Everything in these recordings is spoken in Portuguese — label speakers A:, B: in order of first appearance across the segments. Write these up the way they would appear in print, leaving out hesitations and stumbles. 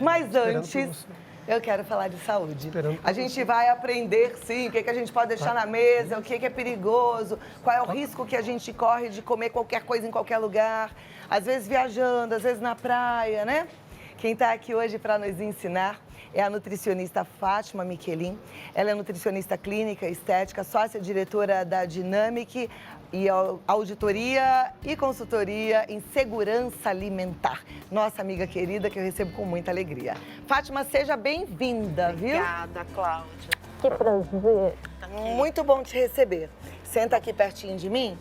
A: Mas antes, eu quero falar de saúde. A gente vai aprender, sim, o que a gente pode deixar na mesa, o que é perigoso, qual é o risco que a gente corre de comer qualquer coisa em qualquer lugar, às vezes viajando, às vezes na praia, né? Quem está aqui hoje para nos ensinar é a nutricionista Fátima Michelin. Ela é nutricionista clínica, estética, sócia-diretora da Dynamic e auditoria e consultoria em segurança alimentar. Nossa amiga querida, que eu recebo com muita alegria. Fátima, seja bem-vinda, viu?
B: Obrigada, Cláudia.
C: Que prazer.
A: Muito bom te receber. Senta aqui pertinho de mim.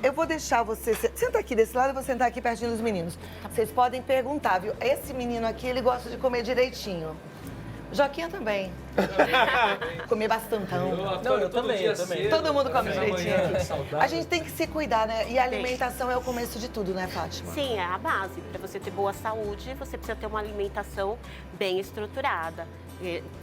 A: Eu vou deixar você... Senta aqui desse lado, eu vou sentar aqui pertinho dos meninos. Vocês podem perguntar, viu? Esse menino aqui, ele gosta de comer direitinho. Joquinha também. Comer bastantão.
D: Não, eu também.
A: Todo mundo come direitinho aqui. A gente tem que se cuidar, né? E a alimentação é o começo de tudo, né, Fátima?
B: Sim, é a base. Para você ter boa saúde, você precisa ter uma alimentação bem estruturada,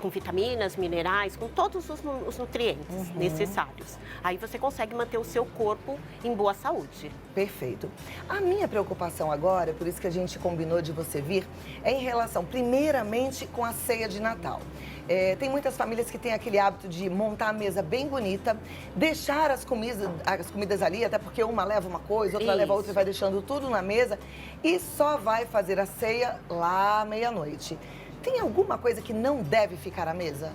B: com vitaminas, minerais, com todos os nutrientes necessários. Aí você consegue manter o seu corpo em boa saúde.
A: Perfeito. A minha preocupação agora, por isso que a gente combinou de você vir, é em relação, primeiramente, com a ceia de Natal. Tem muitas famílias que têm aquele hábito de montar a mesa bem bonita, deixar as comidas ali, até porque uma leva uma coisa, outra leva outra e vai deixando tudo na mesa e só vai fazer a ceia lá à meia-noite. Tem alguma coisa que não deve ficar à mesa?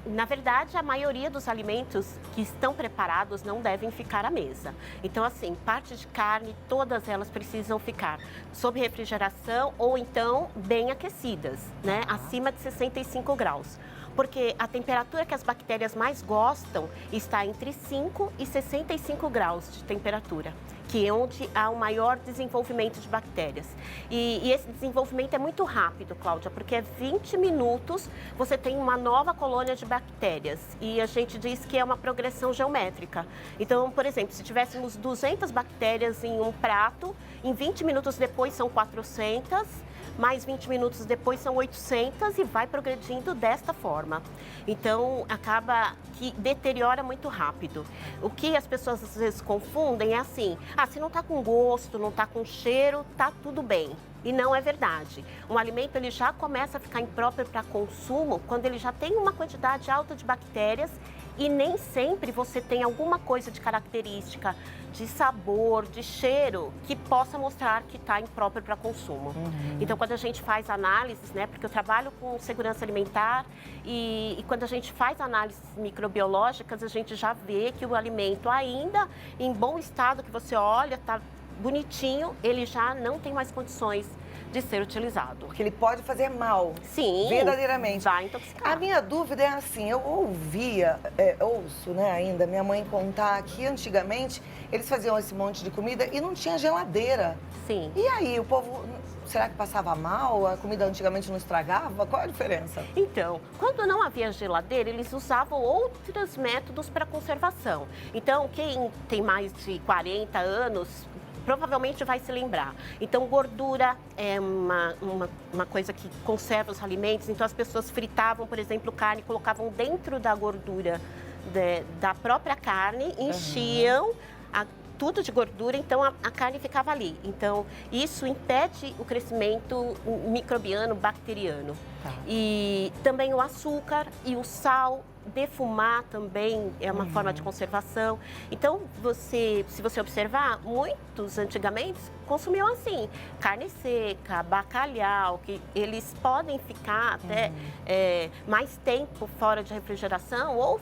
B: Na verdade, a maioria dos alimentos que estão preparados não devem ficar à mesa. Então, assim, parte de carne, todas elas precisam ficar sob refrigeração ou então bem aquecidas, né? Acima de 65 graus. Porque a temperatura que as bactérias mais gostam está entre 5 e 65 graus de temperatura, que é onde há o maior desenvolvimento de bactérias. E esse desenvolvimento é muito rápido, Cláudia, porque 20 minutos você tem uma nova colônia de bactérias. E a gente diz que é uma progressão geométrica. Então, por exemplo, se tivéssemos 200 bactérias em um prato, em 20 minutos depois são 400, mais 20 minutos depois são 800 e vai progredindo desta forma. Então, acaba que deteriora muito rápido. O que as pessoas às vezes confundem é assim, se não está com gosto, não está com cheiro, tá tudo bem. E não é verdade. Um alimento ele já começa a ficar impróprio para consumo quando ele já tem uma quantidade alta de bactérias e nem sempre você tem alguma coisa de característica, de sabor, de cheiro, que possa mostrar que está impróprio para consumo. Então, quando a gente faz análises, né, porque eu trabalho com segurança alimentar e quando a gente faz análises microbiológicas, a gente já vê que o alimento ainda em bom estado, que você olha, está bonitinho, ele já não tem mais condições de ser utilizado.
A: Porque ele pode fazer mal.
B: Sim.
A: Verdadeiramente.
B: Vai intoxicar.
A: A minha dúvida é assim, eu ouço, né, ainda, minha mãe contar que antigamente eles faziam esse monte de comida e não tinha geladeira.
B: Sim.
A: E aí, o povo, será que passava mal? A comida antigamente não estragava? Qual é a diferença?
B: Então, quando não havia geladeira, eles usavam outros métodos para conservação. Então, quem tem mais de 40 anos provavelmente vai se lembrar. Então, gordura é uma coisa que conserva os alimentos. Então, as pessoas fritavam, por exemplo, carne, colocavam dentro da gordura da própria carne, enchiam tudo de gordura, então a carne ficava ali. Então, isso impede o crescimento microbiano, bacteriano. E também o açúcar e o sal. Defumar também é uma forma de conservação. Então, se você observar, muitos antigamente consumiam assim, carne seca, bacalhau, que eles podem ficar até mais tempo fora de refrigeração ou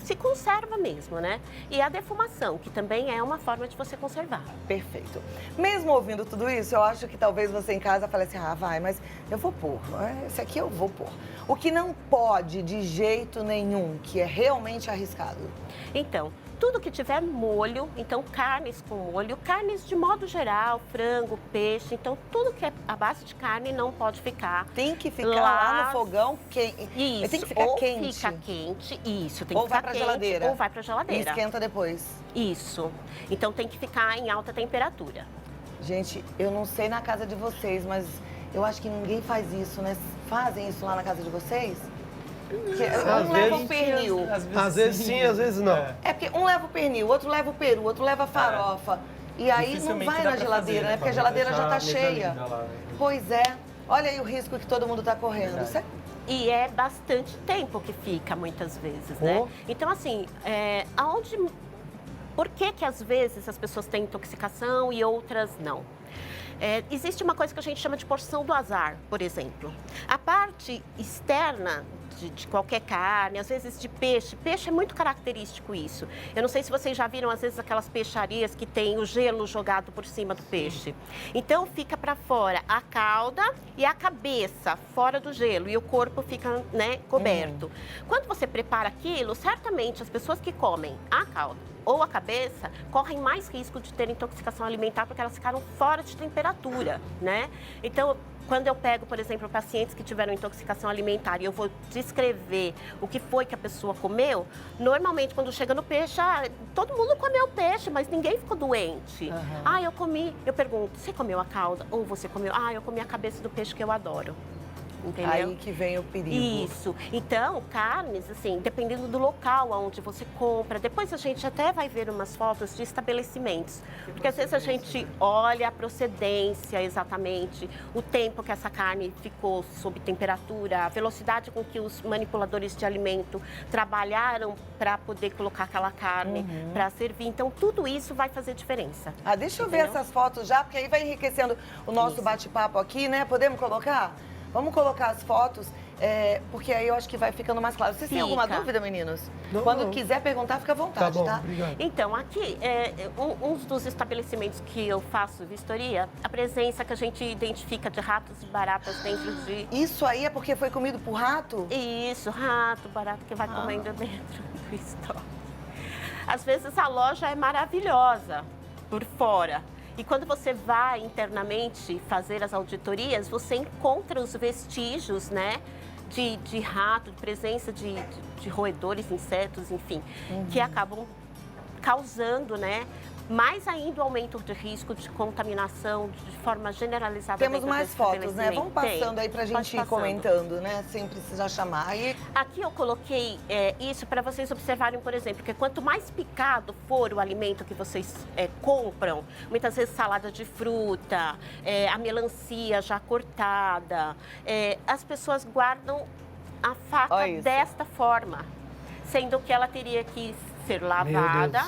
B: se conserva mesmo, né? E a defumação, que também é uma forma de você conservar.
A: Perfeito. Mesmo ouvindo tudo isso, eu acho que talvez você em casa fale assim, vai, mas eu vou pôr, esse aqui eu vou pôr. O que não pode de jeito nenhum, que é realmente arriscado?
B: Então, tudo que tiver molho, então carnes com molho, carnes de modo geral, frango, peixe, então tudo que é a base de carne não pode ficar.
A: Tem que ficar lá no fogão quente.
B: Isso,
A: tem que ficar
B: ou
A: quente.
B: Fica quente, isso, tem
A: ou
B: que ficar
A: vai pra
B: quente,
A: geladeira.
B: ou vai pra geladeira.
A: E esquenta depois.
B: Isso. Então tem que ficar em alta temperatura.
A: Gente, eu não sei na casa de vocês, mas eu acho que ninguém faz isso, né? Fazem isso lá na casa de vocês? Um leva o pernil.
D: Às vezes sim, às vezes não.
A: É porque um leva o pernil, outro leva o peru, outro leva a farofa. E aí não vai na geladeira, né? Porque a geladeira já tá cheia. Pois é. Olha aí o risco que todo mundo está correndo. Isso é...
B: E é bastante tempo que fica, muitas vezes, né? Então, assim, por que às vezes as pessoas têm intoxicação e outras não? Existe uma coisa que a gente chama de porção do azar, por exemplo. A parte externa de qualquer carne, às vezes de peixe. Peixe é muito característico isso. Eu não sei se vocês já viram, às vezes, aquelas peixarias que tem o gelo jogado por cima do peixe. Então, fica para fora a cauda e a cabeça fora do gelo e o corpo fica, né, coberto. Quando você prepara aquilo, certamente as pessoas que comem a cauda ou a cabeça correm mais risco de ter intoxicação alimentar porque elas ficaram fora de temperatura, né? Então, quando eu pego, por exemplo, pacientes que tiveram intoxicação alimentar e eu vou descrever o que foi que a pessoa comeu, normalmente quando chega no peixe, todo mundo comeu peixe, mas ninguém ficou doente. Eu comi. Eu pergunto, você comeu a cauda? Ou você comeu? Eu comi a cabeça do peixe que eu adoro. Entendeu?
A: Aí que vem o perigo.
B: Isso. Então, carnes, assim, dependendo do local onde você compra, depois a gente até vai ver umas fotos de estabelecimentos. Porque às vezes a gente olha a procedência exatamente, o tempo que essa carne ficou sob temperatura, a velocidade com que os manipuladores de alimento trabalharam para poder colocar aquela carne para servir. Então, tudo isso vai fazer diferença.
A: Deixa eu ver essas fotos já, porque aí vai enriquecendo o nosso bate-papo aqui, né? Podemos colocar? Vamos colocar as fotos, porque aí eu acho que vai ficando mais claro. Vocês têm alguma dúvida, meninos? Quando quiser perguntar, fica à vontade, tá?
D: Obrigado.
B: Então, aqui, um dos estabelecimentos que eu faço vistoria, a presença que a gente identifica de ratos e baratas dentro de...
A: Isso aí é porque foi comido por rato?
B: Isso, rato, barato que vai comendo dentro do estoque. Às vezes a loja é maravilhosa por fora. E quando você vai internamente fazer as auditorias, você encontra os vestígios, né, de rato, de presença de roedores, insetos, enfim, que acabam causando, né, mais ainda o aumento de risco de contaminação de forma generalizada.
A: Temos mais fotos, né? Vamos passando aí pra gente ir comentando, né? Sem precisar chamar.
B: Aqui eu coloquei isso para vocês observarem, por exemplo, que quanto mais picado for o alimento que vocês compram, muitas vezes salada de fruta, a melancia já cortada, as pessoas guardam a faca desta forma, sendo que ela teria que ser lavada,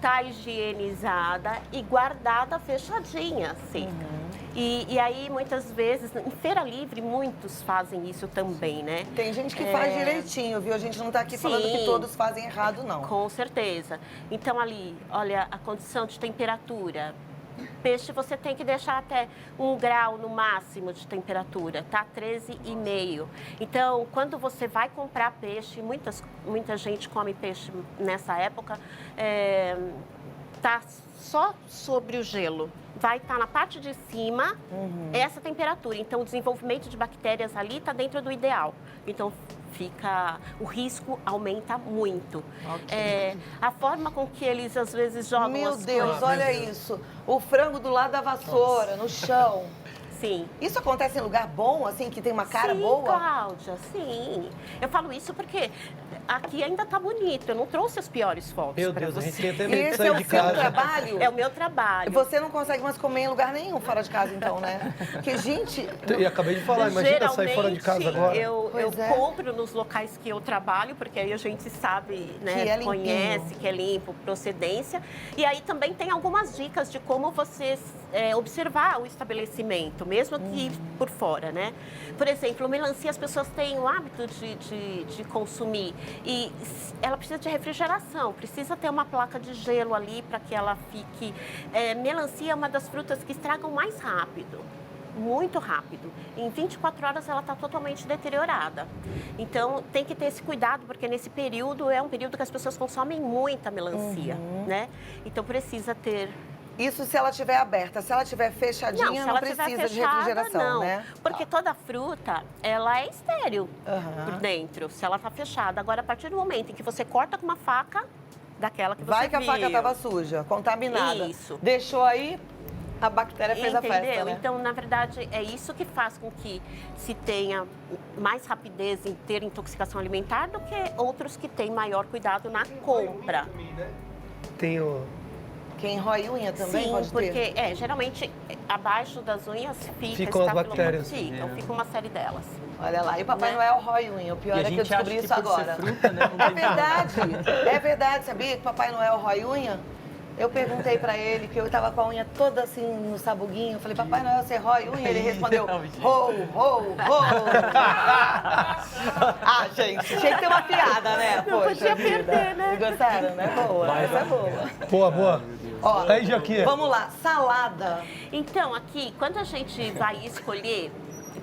B: tá higienizada e guardada fechadinha, assim. E aí, muitas vezes, em feira livre, muitos fazem isso também, né?
A: Tem gente que faz direitinho, viu? A gente não tá aqui falando que todos fazem errado, não.
B: Com certeza. Então, ali, olha, a condição de temperatura. Peixe você tem que deixar até 1 grau no máximo de temperatura, tá? 13,5. Então, quando você vai comprar peixe, muita gente come peixe nessa época, tá só sobre o gelo. Vai estar na parte de cima essa temperatura. Então, o desenvolvimento de bactérias ali está dentro do ideal. Então, o risco aumenta muito. A forma com que eles, às vezes, jogam
A: Meu
B: as
A: Deus,
B: coisas.
A: olha isso. O frango do lado da vassoura, no chão.
B: Sim.
A: Isso acontece em lugar bom, assim, que tem uma cara
B: sim,
A: boa?
B: Cláudia, sim. Eu falo isso porque aqui ainda tá bonito. Eu não trouxe as piores fotos.
D: Meu
B: pra
D: Deus, a
B: você.
D: gente tem até medo de
A: Esse
D: sair
A: é o
D: de
A: seu
D: casa.
A: trabalho?
B: É o meu trabalho.
A: Você não consegue mais comer em lugar nenhum fora de casa, então, né? Porque, gente...
D: E acabei de falar, imagina sair fora de casa agora.
B: Eu compro nos locais que eu trabalho, porque aí a gente sabe, né,
A: que é
B: conhece, que é limpo, procedência. E aí também tem algumas dicas de como você observar o estabelecimento, mesmo que por fora, né? Por exemplo, melancia, as pessoas têm o hábito de consumir e ela precisa de refrigeração, precisa ter uma placa de gelo ali para que ela fique... melancia é uma das frutas que estragam mais rápido. Muito rápido. Em 24 horas ela está totalmente deteriorada. Então, tem que ter esse cuidado, porque nesse período é um período que as pessoas consomem muita melancia, né? Então, precisa ter...
A: Isso se ela estiver aberta. Se ela estiver fechadinha, não precisa de refrigeração,
B: não,
A: né?
B: Porque toda fruta, ela é estéril por dentro, se ela está fechada. Agora, a partir do momento em que você corta com uma faca, daquela que você
A: Vai que a
B: viu.
A: faca estava suja, contaminada.
B: Isso.
A: Deixou aí... A bactéria fez a festa, né?
B: Então, na verdade, é isso que faz com que se tenha mais rapidez em ter intoxicação alimentar do que outros que têm maior cuidado na compra.
D: Tenho
A: Quem rói unha também
B: Sim,
A: pode ter?
B: porque geralmente abaixo das unhas
D: ficam as bactérias.
B: Fica uma série delas.
A: Olha lá, e o Papai Noel rói unha. O pior é que eu descobri isso agora.
C: Fruta, né?
A: É verdade, sabia que o Papai Noel rói unha? Eu perguntei pra ele, que eu tava com a unha toda assim no sabuguinho. Eu falei, Papai Noel, você rói unha? Ele respondeu, ho, ho, ho. Ah, gente, tinha que ter uma piada, né?
B: Não podia perder, né?
A: Gostaram, né? Boa, essa é boa.
D: Boa.
A: Ó,
D: Aí, Joaquim.
A: vamos lá, salada.
B: Então, aqui, quando a gente vai escolher,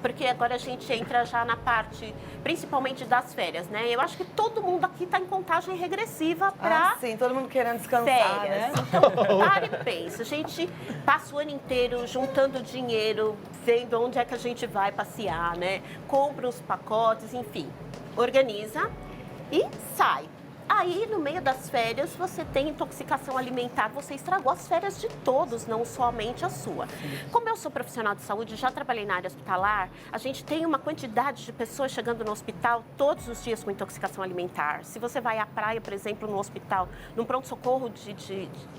B: porque agora a gente entra já na parte, principalmente das férias, né? Eu acho que todo mundo aqui está em contagem regressiva para
A: sim, todo mundo querendo descansar,
B: férias.
A: né?
B: Então, para e pensa. A gente passa o ano inteiro juntando dinheiro, vendo onde é que a gente vai passear, né? Compra os pacotes, enfim. Organiza e sai. Aí, no meio das férias, você tem intoxicação alimentar. Você estragou as férias de todos, não somente a sua. Como eu sou profissional de saúde, já trabalhei na área hospitalar, a gente tem uma quantidade de pessoas chegando no hospital todos os dias com intoxicação alimentar. Se você vai à praia, por exemplo, no hospital, num pronto-socorro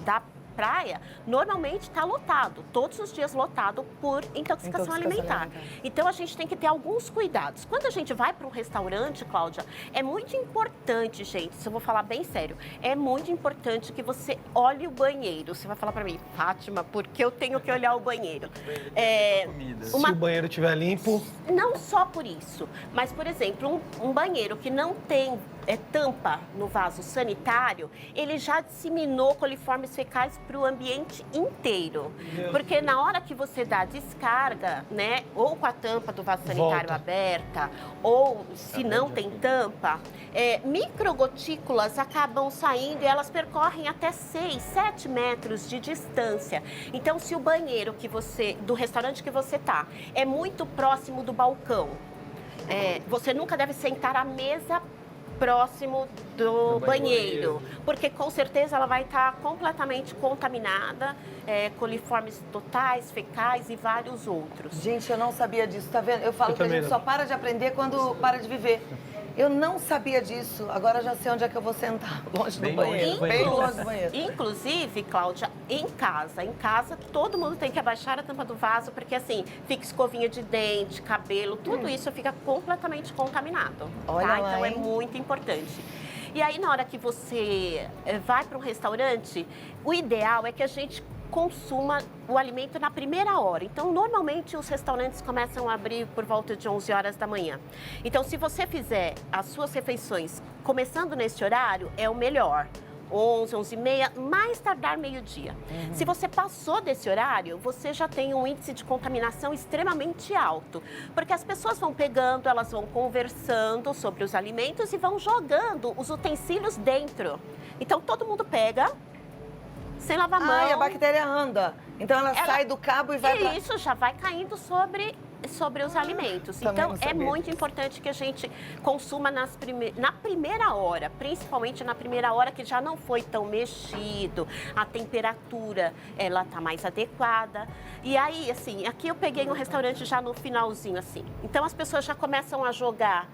B: da praia, normalmente está lotado, todos os dias lotado por intoxicação alimentar. Então, a gente tem que ter alguns cuidados. Quando a gente vai para um restaurante, Cláudia, é muito importante, gente, se eu vou falar bem sério, é muito importante que você olhe o banheiro. Você vai falar para mim, Fátima, por que eu tenho que olhar o banheiro?
D: Se o banheiro estiver limpo...
B: Não só por isso, mas, por exemplo, um banheiro que não tem tampa no vaso sanitário, ele já disseminou coliformes fecais para o ambiente inteiro. Porque na hora que você dá descarga, né, ou com a tampa do vaso sanitário aberta, ou se não tem tampa, microgotículas acabam saindo e elas percorrem até 6, 7 metros de distância. Então, se o banheiro do restaurante que você está é muito próximo do balcão, você nunca deve sentar à mesa próximo do banheiro, porque com certeza ela vai estar completamente contaminada, coliformes totais, fecais e vários outros.
A: Gente, eu não sabia disso, tá vendo? Eu falo que a gente só para de aprender quando para de viver. Eu não sabia disso, agora já sei onde é que eu vou sentar, longe do banheiro, bem longe do banheiro.
B: Inclusive, Cláudia, em casa, todo mundo tem que abaixar a tampa do vaso, porque assim, fica escovinha de dente, cabelo, tudo isso fica completamente contaminado.
A: Olha lá,
B: então
A: hein?
B: é muito importante. E aí, na hora que você vai para um restaurante, o ideal é que a gente consuma o alimento na primeira hora. Então, normalmente, os restaurantes começam a abrir por volta de 11 horas da manhã. Então, se você fizer as suas refeições começando nesse horário, é o melhor. 11, 11h30, mais tardar meio-dia. Se você passou desse horário, você já tem um índice de contaminação extremamente alto. Porque as pessoas vão pegando, elas vão conversando sobre os alimentos e vão jogando os utensílios dentro. Então, todo mundo pega, sem lavar a mão.
A: E a bactéria anda. Então ela sai do cabo e vai pra...
B: Isso já vai caindo sobre os alimentos. Então, é muito importante que a gente consuma na primeira hora, principalmente na primeira hora que já não foi tão mexido, a temperatura, ela tá mais adequada. E aí, assim, aqui eu peguei um restaurante já no finalzinho, assim. Então, as pessoas já começam a jogar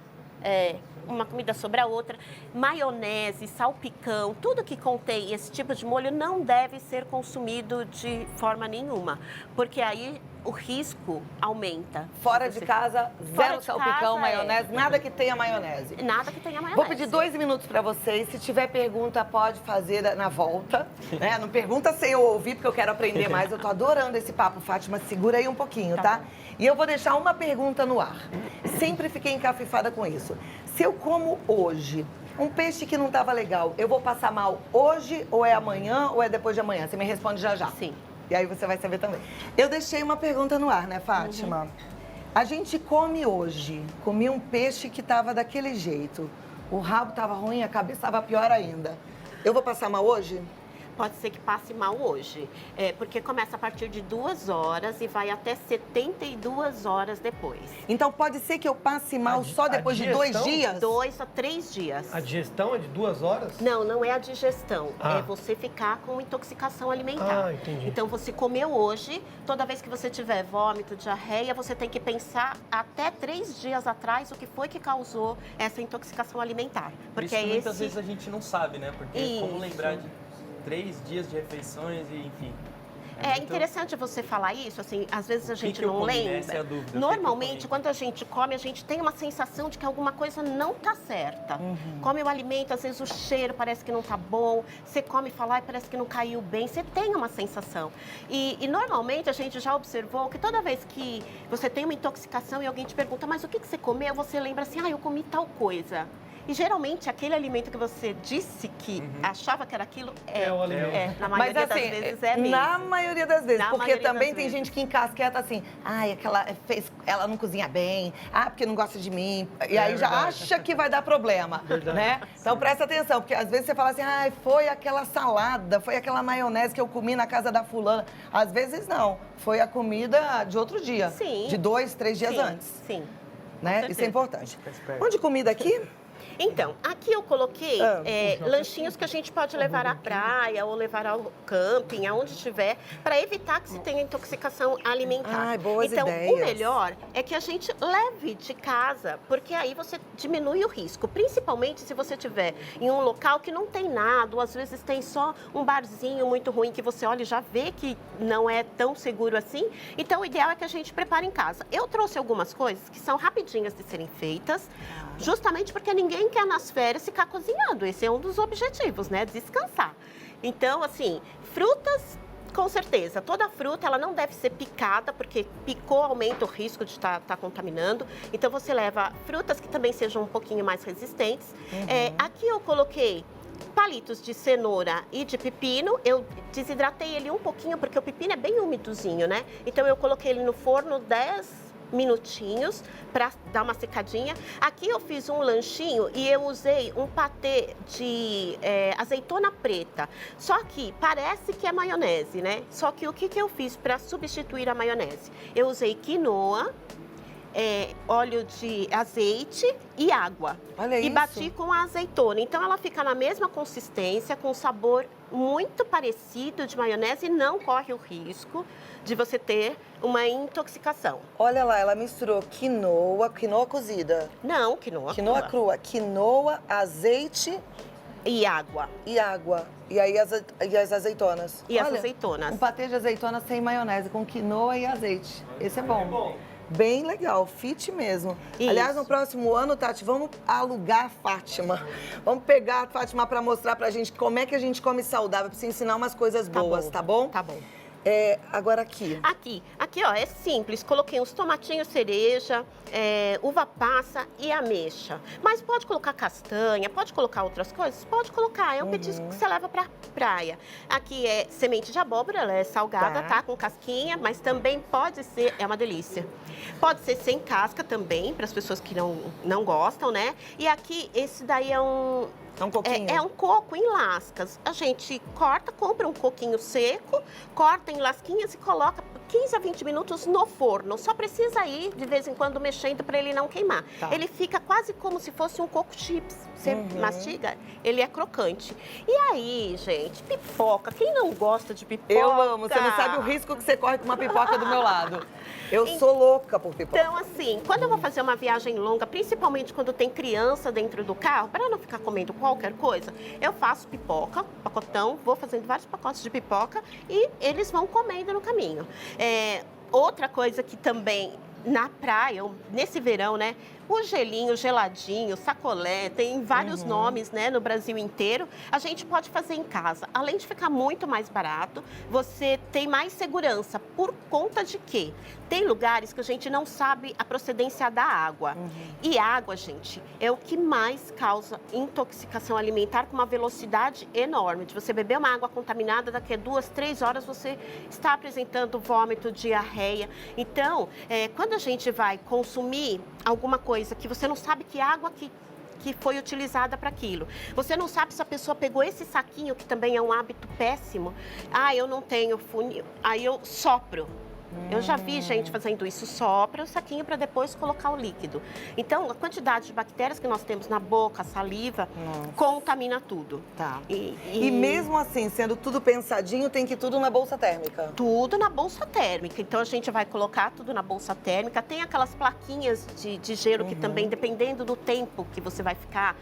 B: uma comida sobre a outra, maionese, salpicão, tudo que contém esse tipo de molho não deve ser consumido de forma nenhuma, porque aí o risco aumenta.
A: Fora de casa, zero salpicão, maionese, nada que tenha maionese.
B: Nada que tenha maionese.
A: Vou pedir 2 minutos para vocês. Se tiver pergunta, pode fazer na volta. Né? Não pergunta sem eu ouvir, porque eu quero aprender mais. Eu tô adorando esse papo, Fátima. Segura aí um pouquinho, tá? E eu vou deixar uma pergunta no ar. Sempre fiquei encafifada com isso. Se eu como hoje um peixe que não estava legal, eu vou passar mal hoje, ou é amanhã, ou é depois de amanhã? Você me responde já já.
B: Sim.
A: E aí você vai saber também. Eu deixei uma pergunta no ar, né, Fátima? A gente come hoje, comi um peixe que estava daquele jeito. O rabo estava ruim, a cabeça estava pior ainda. Eu vou passar mal hoje?
B: Pode ser que passe mal hoje, porque começa a partir de 2 horas e vai até 72 horas depois.
A: Então pode ser que eu passe mal só depois de 2 dias?
B: 2 a 3 dias.
D: A digestão é de 2 horas?
B: Não, não é a digestão. É você ficar com intoxicação alimentar.
D: Entendi.
B: Então você comeu hoje, toda vez que você tiver vômito, diarreia, você tem que pensar até 3 dias atrás o que foi que causou essa intoxicação alimentar.
C: Porque isso muitas vezes a gente não sabe, né? Porque como lembrar de... 3 dias de refeições e, enfim...
B: É interessante você falar isso, assim, às vezes a gente não lembra.
C: Essa é a dúvida.
B: Normalmente, quando a gente come, a gente tem uma sensação de que alguma coisa não está certa. Come o alimento, às vezes o cheiro parece que não está bom, você come e fala, parece que não caiu bem, você tem uma sensação. E normalmente a gente já observou que toda vez que você tem uma intoxicação e alguém te pergunta, mas o que você comeu? Você lembra assim, eu comi tal coisa. E geralmente aquele alimento que você disse que achava que era aquilo
D: é o alimento.
B: Na maioria das vezes é mesmo.
A: Na maioria das vezes, porque também tem
B: vezes.
A: gente que encasqueta assim, ela não cozinha bem, porque não gosta de mim, e aí já acha que vai dar problema, né? Então presta atenção, porque às vezes você fala assim, foi aquela salada, foi aquela maionese que eu comi na casa da fulana. Às vezes não, foi a comida de outro dia, de 2, 3 dias antes.
B: Sim.
A: Né? Isso é importante. Vamos de comida aqui?
B: Então, aqui eu coloquei lanchinhos que a gente pode levar à praia ou levar ao camping, aonde estiver, para evitar que se tenha intoxicação alimentar.
A: Boas
B: então,
A: ideias.
B: o melhor é que a gente leve de casa, porque aí você diminui o risco, principalmente se você estiver em um local que não tem nada, ou às vezes tem só um barzinho muito ruim que você olha e já vê que não é tão seguro assim. Então, o ideal é que a gente prepare em casa. Eu trouxe algumas coisas que são rapidinhas de serem feitas, justamente porque ninguém quer nas férias ficar cozinhando. Esse é um dos objetivos, né? Descansar. Então, assim, frutas, com certeza. Toda fruta, ela não deve ser picada, porque picou aumenta o risco de estar contaminando. Então, você leva frutas que também sejam um pouquinho mais resistentes. Aqui eu coloquei palitos de cenoura e de pepino. Eu desidratei ele um pouquinho, porque o pepino é bem umidozinho, né? Então, eu coloquei ele no forno 10 minutinhos para dar uma secadinha. Aqui eu fiz um lanchinho e eu usei um patê de azeitona preta. Só que parece que é maionese, né? Só que o que eu fiz para substituir a maionese? Eu usei quinoa, óleo de azeite e água.
A: Olha
B: e
A: isso.
B: bati com a azeitona. Então ela fica na mesma consistência, com sabor muito parecido de maionese e não corre o risco de você ter uma intoxicação.
A: Olha lá, ela misturou quinoa cozida.
B: Não, quinoa
A: crua. Quinoa, azeite
B: e água.
A: E água. E aí as azeitonas.
B: E as azeitonas.
A: Um patê de azeitona sem maionese, com quinoa e azeite. Esse é bom. Bem legal, fit mesmo. Isso. Aliás, no próximo ano, Tati, vamos alugar a Fátima. Vamos pegar a Fátima para mostrar pra gente como é que a gente come saudável, pra você ensinar umas coisas boas, tá bom?
B: Tá bom.
A: Agora aqui.
B: Aqui, ó, é simples. Coloquei uns tomatinhos cereja, uva passa e ameixa. Mas pode colocar castanha, pode colocar outras coisas? Pode colocar, é um petisco que você leva pra praia. Aqui é semente de abóbora, ela é salgada, tá? Com casquinha, mas também pode ser, é uma delícia. Pode ser sem casca também, para as pessoas que não gostam, né? E aqui, esse daí é um...
A: É um coquinho?
B: É um coco em lascas. A gente compra um coquinho seco, corta em lasquinhas e coloca por 15 a 20 minutos no forno. Só precisa ir de vez em quando mexendo para ele não queimar. Tá. Ele fica quase como se fosse um coco chips. Você mastiga, ele é crocante. E aí, gente, pipoca. Quem não gosta de pipoca?
A: Eu amo. Você não sabe o risco que você corre com uma pipoca do meu lado. Eu sou louca por pipoca.
B: Então, assim, quando eu vou fazer uma viagem longa, principalmente quando tem criança dentro do carro, para não ficar comendo qualquer coisa, eu faço pipoca, pacotão, vou fazendo vários pacotes de pipoca e eles vão comendo no caminho. Outra coisa que também na praia, nesse verão, né? O gelinho, geladinho, sacolé, tem vários nomes, né, no Brasil inteiro. A gente pode fazer em casa. Além de ficar muito mais barato, você tem mais segurança. Por conta de quê? Tem lugares que a gente não sabe a procedência da água. E água, gente, é o que mais causa intoxicação alimentar com uma velocidade enorme. De você beber uma água contaminada, daqui a 2, 3 horas você está apresentando vômito, diarreia. Então, quando a gente vai consumir alguma coisa que você não sabe que água que foi utilizada para aquilo. Você não sabe se a pessoa pegou esse saquinho, que também é um hábito péssimo. Eu não tenho funil. Aí eu sopro. Eu já vi gente fazendo isso, sopra. para o saquinho para depois colocar o líquido. Então, a quantidade de bactérias que nós temos na boca, saliva, contamina tudo.
A: Tá. E mesmo assim, sendo tudo pensadinho, tem que ir tudo na bolsa térmica?
B: Tudo na bolsa térmica. Então, a gente vai colocar tudo na bolsa térmica. Tem aquelas plaquinhas de gelo que também, dependendo do tempo que você vai ficar,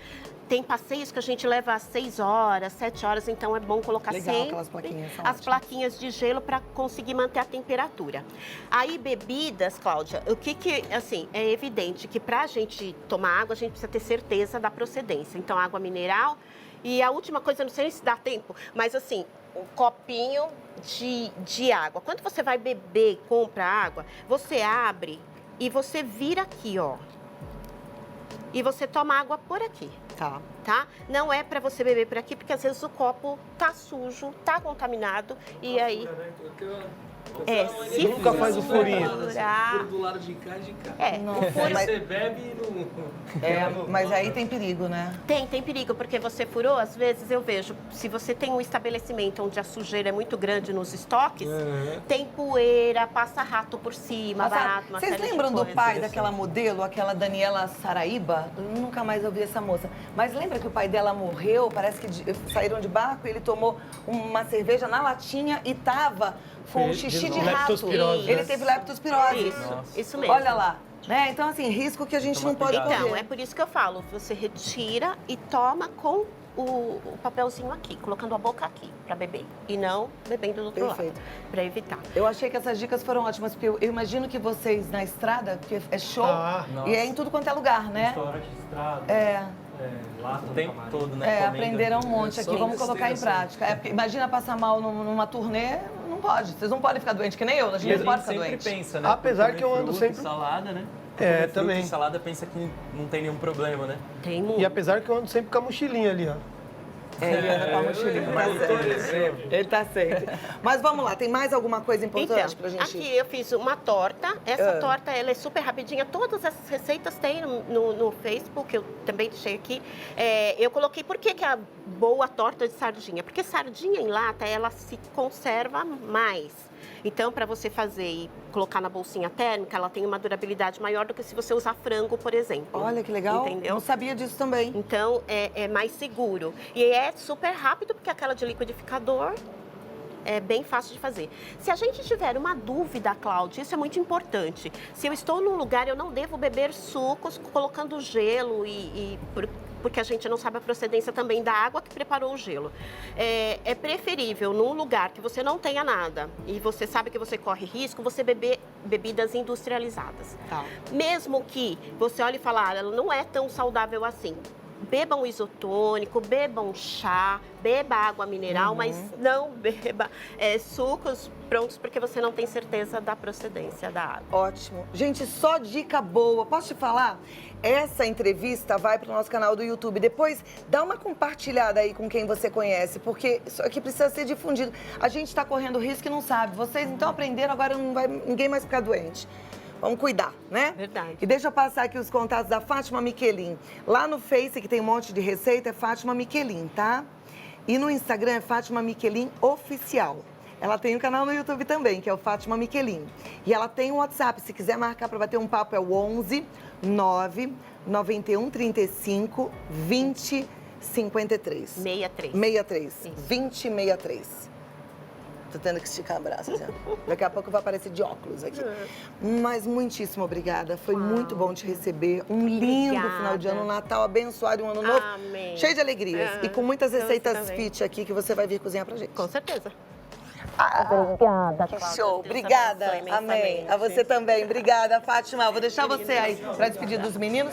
B: tem passeios que a gente leva 6 horas, 7 horas, então é bom colocar
A: Legal, aquelas plaquinhas são
B: as
A: ótimas.
B: plaquinhas de gelo para conseguir manter a temperatura. Aí, bebidas, Cláudia, assim, é evidente que para a gente tomar água, a gente precisa ter certeza da procedência. Então, água mineral. E a última coisa, não sei se dá tempo, mas assim, um copinho de água. Quando você vai beber e compra água, você abre e você vira aqui, ó. E você toma água por aqui. Tá? Não é para você beber por aqui, porque às vezes o copo tá sujo, tá contaminado e aí... se
D: nunca faz o furinho.
C: Furo do lado de cá e de cá. Você bebe e não...
A: Mas aí tem perigo, né?
B: Tem perigo, porque você furou, às vezes eu vejo, se você tem um estabelecimento onde a sujeira é muito grande nos estoques, tem poeira, passa rato por cima, barato, uma
A: Vocês
B: série de
A: lembram do
B: coisas.
A: pai daquela modelo, aquela Daniela Saraíba? Eu nunca mais ouvi essa moça. Mas lembra que o pai dela morreu? Parece que saíram de barco e ele tomou uma cerveja na latinha e tava com xixi de rato. Ele teve leptospirose.
B: Isso mesmo.
A: Olha lá. Né? Então, assim, risco que a gente não pode correr.
B: Então, é por isso que eu falo, você retira e toma com o papelzinho aqui, colocando a boca aqui para beber. E não bebendo do outro lado, para evitar.
A: Eu achei que essas dicas foram ótimas, porque eu imagino que vocês na estrada, porque é show, e é em tudo quanto é lugar, né?
C: Restaurante de estrada.
E: Lá
C: O tempo todo, né?
A: Aprenderam um monte aqui, vamos colocar em prática. Porque imagina passar mal numa turnê, não pode. Vocês não podem ficar doentes, que nem eu, a gente não pode ficar
C: sempre
A: doente.
C: pensa, né?
D: Apesar que eu ando
C: Fruta e
D: sempre...
C: salada, né?
D: Também.
C: E salada pensa que não tem nenhum problema, né?
B: Tem muito.
D: E apesar que eu ando sempre com a mochilinha ali, ó.
A: Ele anda com a mochilinha, tá certo. Ele tá certo. Mas vamos lá, tem mais alguma coisa importante pra gente?
B: Aqui eu fiz uma torta. Essa torta, ela é super rapidinha. Todas essas receitas tem no Facebook, eu também deixei aqui. Eu coloquei, por que é a boa torta de sardinha? Porque sardinha em lata, ela se conserva mais. Então, para você fazer e colocar na bolsinha térmica, ela tem uma durabilidade maior do que se você usar frango, por exemplo.
A: Olha que legal.
B: Entendeu?
A: Não sabia disso também.
B: Então, é mais seguro. E é super rápido, porque aquela de liquidificador é bem fácil de fazer. Se a gente tiver uma dúvida, Cláudia, isso é muito importante. Se eu estou num lugar, eu não devo beber sucos colocando gelo porque a gente não sabe a procedência também da água que preparou o gelo. É preferível, num lugar que você não tenha nada e você sabe que você corre risco, você beber bebidas industrializadas. Mesmo que você olhe e fale, ela não é tão saudável assim. Bebam isotônico, bebam chá, beba água mineral, mas não beba sucos prontos, porque você não tem certeza da procedência da água.
A: Ótimo. Gente, só dica boa. Posso te falar? Essa entrevista vai para o nosso canal do YouTube. Depois, dá uma compartilhada aí com quem você conhece, porque isso aqui precisa ser difundido. A gente está correndo risco e não sabe. Vocês, então, aprenderam, agora não vai ninguém mais ficar doente. Vamos cuidar, né?
B: Verdade.
A: E deixa eu passar aqui os contatos da Fátima Miquelin. Lá no Face, que tem um monte de receita, é Fátima Miquelin, tá? E no Instagram é Fátima Miquelin Oficial. Ela tem um canal no YouTube também, que é o Fátima Miquelin. E ela tem um WhatsApp, se quiser marcar para bater um papo, é o 11 9 91 35 20 53. 63. 20 63. Tô tendo que esticar a braço, assim. Daqui a pouco vai aparecer de óculos aqui. Mas muitíssimo obrigada. Foi muito bom te receber. Um lindo final de ano, um Natal abençoado e um ano novo.
B: Amém.
A: Cheio de alegrias. E com muitas receitas fit aqui que você vai vir cozinhar pra gente.
B: Com certeza.
A: Obrigada. Que show. Obrigada. Amém. A você também. Obrigada, Fátima. Vou deixar você aí pra despedir dos meninos.